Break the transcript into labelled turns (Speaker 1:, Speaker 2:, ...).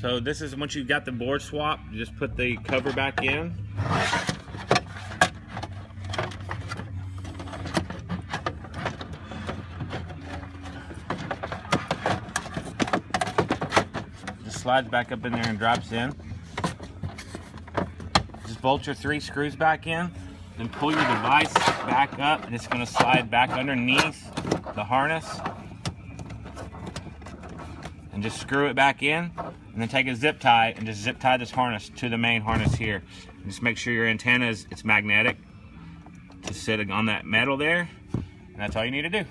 Speaker 1: So this is once you've got the board swap, you just put the cover back in. Just slides back up in there and drops in. Just bolt your 3 screws back in, then pull your device back up, and it's going to slide back underneath the harness. And just screw it back in, and then take a zip tie and just zip tie this harness to the main harness here. And just make sure your antenna it's magnetic to sit on that metal there, and that's all you need to do.